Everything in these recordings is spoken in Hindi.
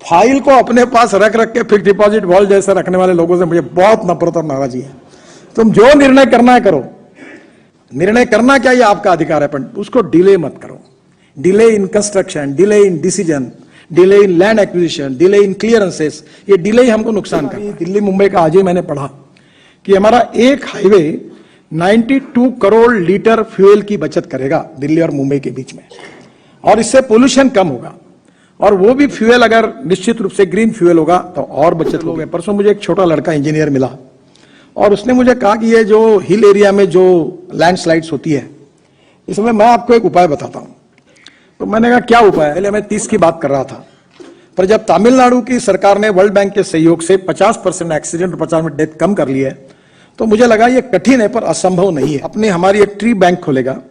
फाइल को अपने पास रख रख के फिक्स डिपॉजिट वॉल्ट जैसे रखने वाले लोगों से मुझे बहुत नफरत और नाराजगी है। तुम जो निर्णय करना है करो, निर्णय करना क्या ये आपका अधिकार है, पर उसको डिले मत करो। Delay in construction, delay in decision, delay in land acquisition, delay in clearances, ये डिले ही हमको नुकसान कर रहा है। दिल्ली मुंबई का आज ही मैंने पढ़ा कि हमारा एक हाईवे 92 करोड़ लीटर फ्यूल की बचत करेगा दिल्ली और मुंबई के बीच में, और इससे पोल्यूशन कम होगा, और वो भी फ्यूल अगर निश्चित रूप से ग्रीन फ्यूल होगा तो और बचत होगी। परसों मुझे एक छोटा लड़का इंजीनियर मिला और उसने मुझे कहा कि ये जो हिल एरिया में जो लैंडस्लाइड्स होती है, इसमें मैं आपको एक उपाय बताता हूं। तो मैंने कहा क्या उपाय है? पहले मैं 30 की बात कर रहा था, पर जब तमिलनाडु की सरकार ने वर्ल्ड बैंक के सहयोग से 50% एक्सीडेंट और 50% डेथ कम कर ली है, तो मुझे लगा ये कठिन है पर असंभव नहीं है। अपने हमारी एक ट्री बैंक खोलेगा,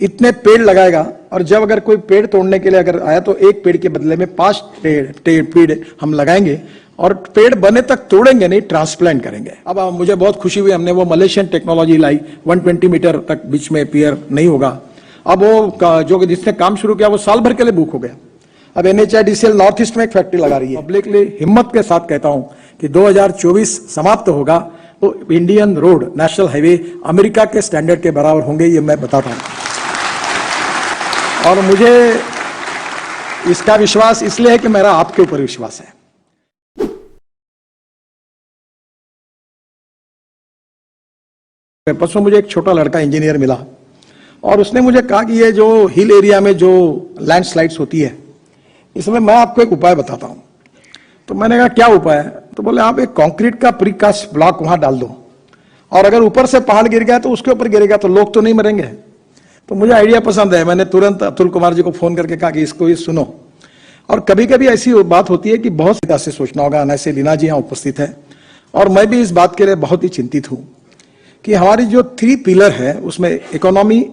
इतने पेड़ लगाएगा, और जब अगर कोई पेड़ तोड़ने के लिए अगर आया तो एक पेड़ के बदले में 5 पेड़ हम लगाएंगे, और पेड़ बने तक तोड़ेंगे नहीं, ट्रांसप्लांट करेंगे। अब मुझे बहुत खुशी हुई, हमने वो मलेशियन टेक्नोलॉजी लाई, 120 मीटर तक बीच में पियर नहीं होगा। अब वो जो जिसने काम शुरू किया वो साल भर के लिए बुक हो गया। अब NHIDCL नॉर्थ ईस्ट में एक फैक्ट्री लगा रही है। पब्लिकली हिम्मत के साथ कहता हूं कि 2024 समाप्त होगा तो Indian road, national highway America के स्टैंडर्ड के बराबर होंगे, ये मैं बताता हूं। और मुझे इसका विश्वास इसलिए है कि मेरा आपके ऊपर विश्वास है। परसों मुझे एक छोटा लड़का इंजीनियर मिला और उसने मुझे कहा कि ये जो हिल एरिया में जो लैंडस्लाइड्स होती है, इसमें मैं आपको एक उपाय बताता हूं। तो मैंने कहा क्या उपाय है? तो बोले आप एक कंक्रीट का प्रीकास्ट ब्लॉक वहां डाल दो, और अगर ऊपर से पहाड़ गिर गया तो उसके ऊपर गिरेगा तो लोग तो नहीं मरेंगे। तो मुझे आइडिया पसंद है, मैंने तुरंत अतुल कुमार जी को फोन करके कहा कि इसको ये सुनो। और कभी कभी ऐसी बात होती है कि बहुत सीधा से सोचना होगा। अनैसे लीना जी यहाँ उपस्थित है, और मैं भी इस बात के लिए बहुत ही चिंतित हूं कि हमारी जो 3 पिलर है उसमें economy,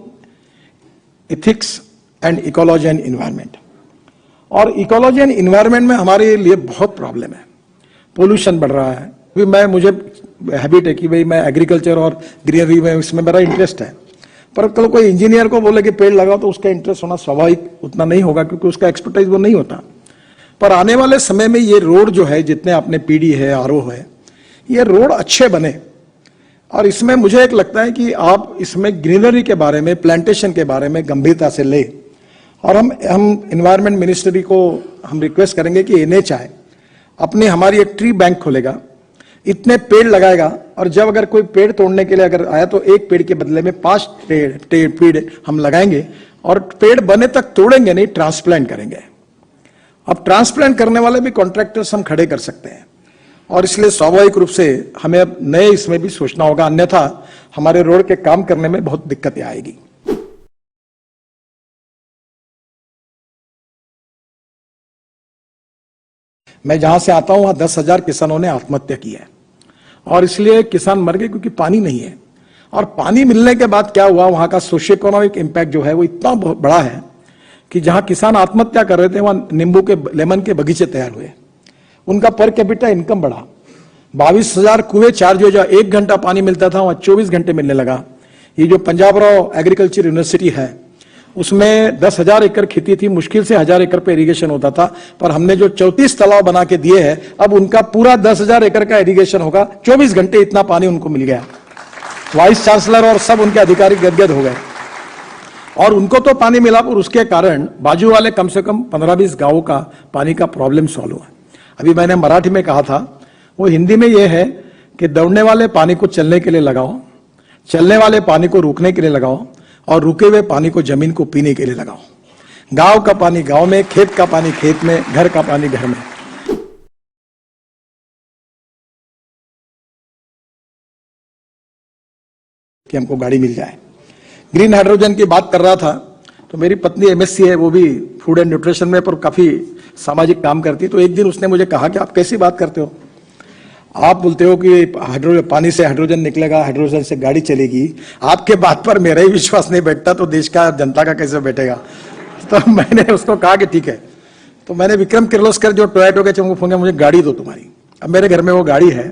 ethics and ecology and environment. और इकोलॉजी एंड इन्वायरमेंट में हमारे लिए बहुत प्रॉब्लम है, पोल्यूशन बढ़ रहा है। भी मुझे हैबिट है कि भाई मैं एग्रीकल्चर और ग्रीनरी में इसमें मेरा इंटरेस्ट है, पर कल कोई इंजीनियर को बोले कि पेड़ लगाओ तो उसका इंटरेस्ट होना स्वाभाविक उतना नहीं होगा, क्योंकि उसका एक्सपर्टाइज वो नहीं होता। पर आने वाले समय में ये रोड जो है, जितने आपने PD है, RO है, ये रोड अच्छे बने, और इसमें मुझे एक लगता है कि आप इसमें ग्रीनरी के बारे में, प्लांटेशन के बारे में गंभीरता से ले। और हम एनवायरमेंट मिनिस्ट्री को हम रिक्वेस्ट करेंगे कि NHI अपने हमारी एक ट्री बैंक खोलेगा, इतने पेड़ लगाएगा, और जब अगर कोई पेड़ तोड़ने के लिए अगर आया तो एक पेड़ के बदले में 5 पेड़ हम लगाएंगे, और पेड़ बने तक तोड़ेंगे नहीं, ट्रांसप्लांट करेंगे। अब ट्रांसप्लांट करने वाले भी कॉन्ट्रैक्टर्स हम खड़े कर सकते हैं, और इसलिए स्वाभाविक रूप से हमें अब नए इसमें भी सोचना होगा, अन्यथा हमारे रोड के काम करने में बहुत दिक्कतें आएगी। मैं जहां से आता हूं वहां 10,000 किसानों ने आत्महत्या की है, और इसलिए किसान मर गए क्योंकि पानी नहीं है। और पानी मिलने के बाद क्या हुआ, वहां का सोशियो इकोनॉमिक इंपैक्ट जो है वो इतना बड़ा है कि जहां किसान आत्महत्या कर रहे थे वहां नींबू के, लेमन के बगीचे तैयार हुए, उनका पर कैपिटा इनकम बढ़ा। 22,000 कुएं चार्ज हो, 1 घंटा पानी मिलता था वहां 24 घंटे मिलने लगा। ये जो पंजाब राव एग्रीकल्चर यूनिवर्सिटी है उसमें 10,000 एकड़ खेती थी, मुश्किल से 1,000 एकड़ पे इरिगेशन होता था, पर हमने जो 34 तालाब बना के दिए हैं, अब उनका पूरा 10,000 एकड़ का इरिगेशन होगा। 24 घंटे इतना पानी उनको मिल गया। वाइस चांसलर और सब उनके अधिकारी गदगद हो गए, और उनको तो पानी मिला, पर उसके कारण बाजू वाले कम से कम 15-20 गांवों का पानी का प्रॉब्लम सॉल्व हुआ। अभी मैंने मराठी में कहा था, वो हिंदी में यह है कि दौड़ने वाले पानी को चलने के लिए लगाओ, चलने वाले पानी को रुकने के लिए लगाओ, और रुके हुए पानी को जमीन को पीने के लिए लगाओ। गांव का पानी गांव में, खेत का पानी खेत में, घर का पानी घर में। कि हमको गाड़ी मिल जाए। ग्रीन हाइड्रोजन की बात कर रहा था, तो मेरी पत्नी MSc है, वो भी फूड एंड न्यूट्रिशन में, पर काफी सामाजिक काम करती है। तो एक दिन उसने मुझे कहा कि आप कैसी बात करते हो, आप बोलते हो कि पानी से हाइड्रोजन निकलेगा, हाइड्रोजन से गाड़ी चलेगी, आपके बात पर मेरा ही विश्वास नहीं बैठता तो देश का, जनता का कैसे बैठेगा। तो मैंने उसको कहा कि ठीक है। तो मैंने विक्रम किर्लोस्कर जो टोयोटा के चमको फोन किया, मुझे गाड़ी दो तुम्हारी। अब मेरे घर में वो गाड़ी है,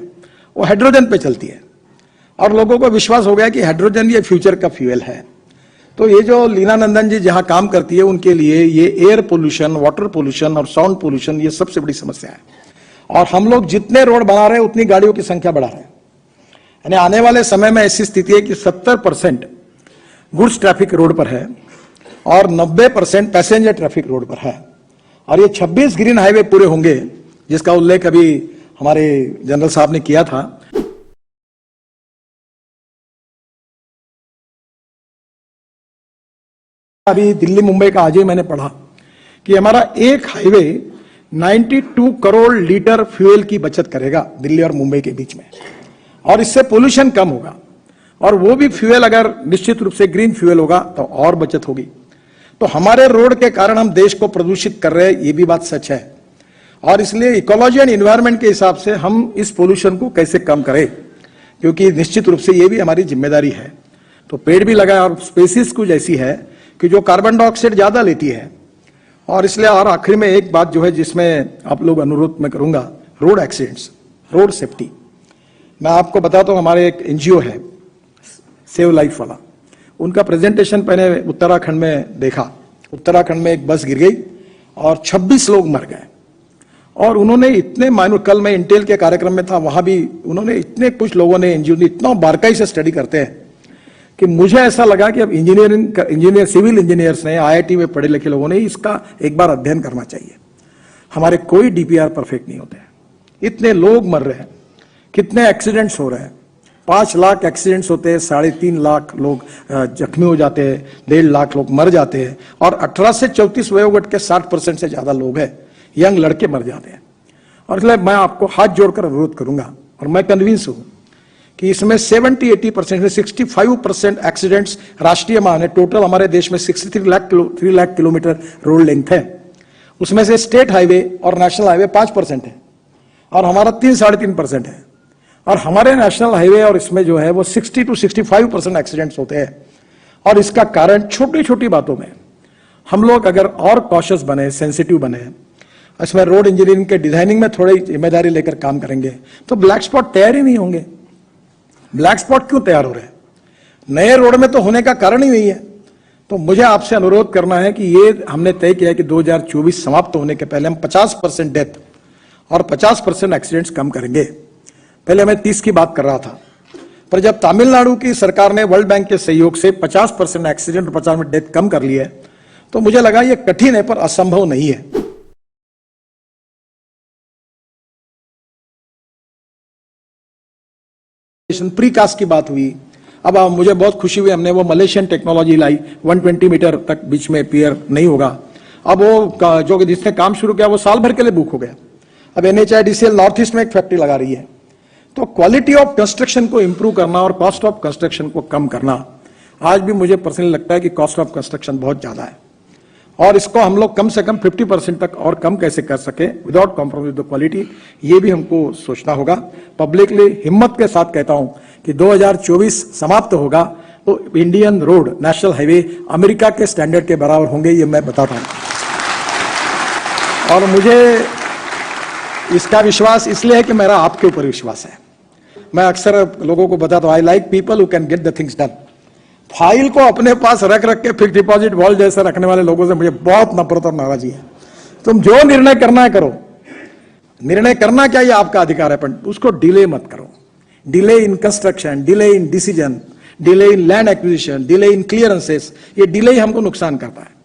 वो हाइड्रोजन पे चलती है, और लोगों को विश्वास हो गया कि हाइड्रोजन ये फ्यूचर का फ्यूल है। तो ये जो लीना नंदन जी जहां काम करती है उनके लिए ये एयर पोल्यूशन, वाटर पोल्यूशन और साउंड पोल्यूशन ये सबसे बड़ी समस्या है। और हम लोग जितने रोड बना रहे हैं उतनी गाड़ियों की संख्या बढ़ा रहे हैं। यानी आने वाले समय में ऐसी स्थिति है कि 70% गुड्स ट्रैफिक रोड पर है और 90% पैसेंजर ट्रैफिक रोड पर है। और ये 26 ग्रीन हाईवे पूरे होंगे, जिसका उल्लेख अभी हमारे जनरल साहब ने किया था। अभी दिल्ली मुंबई का आज ही मैंने पढ़ा कि हमारा एक हाईवे 92 करोड़ लीटर फ्यूल की बचत करेगा दिल्ली और मुंबई के बीच में, और इससे पोल्यूशन कम होगा। और वो भी फ्यूल अगर निश्चित रूप से ग्रीन फ्यूल होगा तो और बचत होगी। तो हमारे रोड के कारण हम देश को प्रदूषित कर रहे हैं, ये भी बात सच है। और इसलिए इकोलॉजी एंड एनवायरनमेंट के हिसाब से हम इस पोल्यूशन को कैसे कम करें, क्योंकि निश्चित रूप से ये भी हमारी जिम्मेदारी है। तो पेड़ भी लगाए, और स्पेसीज कुछ ऐसी है कि जो कार्बन डाइऑक्साइड ज्यादा लेती है। और इसलिए और आखिर में एक बात जो है जिसमें आप लोग अनुरोध मैं करूंगा, रोड एक्सीडेंट्स, रोड सेफ्टी। मैं आपको बताता हूं, हमारे एक एनजीओ है सेव लाइफ वाला, उनका प्रेजेंटेशन मैंने उत्तराखंड में देखा। उत्तराखंड में एक बस गिर गई और 26 लोग मर गए। और उन्होंने इतने मायनूट, कल मैं इंटेल के कार्यक्रम में था, वहां भी उन्होंने इतने कुछ लोगों ने, एनजीओ ने इतना बारकाई से स्टडी करते हैं कि मुझे ऐसा लगा कि अब इंजीनियर सिविल इंजीनियर्स ने, आईआईटी में पढ़े लिखे लोगों ने इसका एक बार अध्ययन करना चाहिए। हमारे कोई डीपीआर परफेक्ट नहीं होते हैं। इतने लोग मर रहे हैं, कितने एक्सीडेंट्स हो रहे हैं, 5 लाख एक्सीडेंट्स होते हैं, 3.5 लाख लोग जख्मी हो जाते हैं, 1.5 लाख लोग मर जाते हैं। और 18 से 34 वयोवर्ग के 60% से ज्यादा लोग हैं, यंग लड़के मर जाते हैं। और इसलिए मैं आपको हाथ जोड़कर अनुरोध करूंगा, और मैं कन्विंस हूं कि इसमें 70-80% से 65% एक्सीडेंट्स राष्ट्रीय मान है। टोटल हमारे देश में 63 लाख किलोमीटर रोड लेंथ है, उसमें से स्टेट हाईवे और नेशनल हाईवे 5% है, और हमारा 3-3.5% है। और हमारे नेशनल हाईवे और इसमें जो है वो 60 to 65% एक्सीडेंट्स होते हैं। और इसका कारण छोटी छोटी बातों में हम लोग अगर और कॉशियस बने, सेंसिटिव बने, इसमें रोड इंजीनियरिंग के डिजाइनिंग में थोड़ी जिम्मेदारी लेकर काम करेंगे, तो ब्लैक स्पॉट तैयार ही नहीं होंगे। ब्लैक स्पॉट क्यों तैयार हो रहे हैं? नए रोड में तो होने का कारण ही नहीं है। तो मुझे आपसे अनुरोध करना है कि ये हमने तय किया कि 2024 समाप्त होने के पहले हम 50% डेथ और 50% एक्सीडेंट्स कम करेंगे। पहले मैं 30 की बात कर रहा था, पर जब तमिलनाडु की सरकार ने वर्ल्ड बैंक के सहयोग से 50% एक्सीडेंट और 50% डेथ कम कर लिए, तो मुझे लगा ये कठिन है पर असंभव नहीं है। प्रीकास्ट की बात हुई। अब मुझे बहुत खुशी हुई, हमने वो मलेशियन टेक्नोलॉजी लाई, 120 मीटर तक बीच में पियर नहीं होगा। अब वो जो जिसने काम शुरू किया वो साल भर के लिए बुक हो गया। अब NHIDCL नॉर्थ ईस्ट में एक फैक्ट्री लगा रही है। तो क्वालिटी ऑफ कंस्ट्रक्शन को इंप्रूव करना और कॉस्ट ऑफ कंस्ट्रक्शन को कम करना, आज भी मुझे पर्सनली लगता है कि कॉस्ट ऑफ कंस्ट्रक्शन बहुत ज्यादा है, और इसको हम लोग कम से कम 50% तक और कम कैसे कर सके विदाउट कॉम्प्रोमाइज द क्वालिटी, ये भी हमको सोचना होगा। पब्लिकली हिम्मत के साथ कहता हूं कि 2024 समाप्त होगा तो Indian road, national highway America के स्टैंडर्ड के बराबर होंगे, ये मैं बताता हूं। और मुझे इसका विश्वास इसलिए है कि मेरा आपके ऊपर विश्वास है। मैं अक्सर लोगों को बताता हूं, I like people who can get the things done. File को अपने पास रख के फिक्स डिपॉजिट वॉल्ट जैसे रखने वाले लोगों से मुझे बहुत नफरत और नाराजगी है। तुम जो निर्णय करना है करो, निर्णय करना क्या ये आपका अधिकार है, पर उसको डिले मत करो। Delay in construction, delay in decision, delay in land acquisition, delay in clearances, ये डिले ही हमको नुकसान करता है।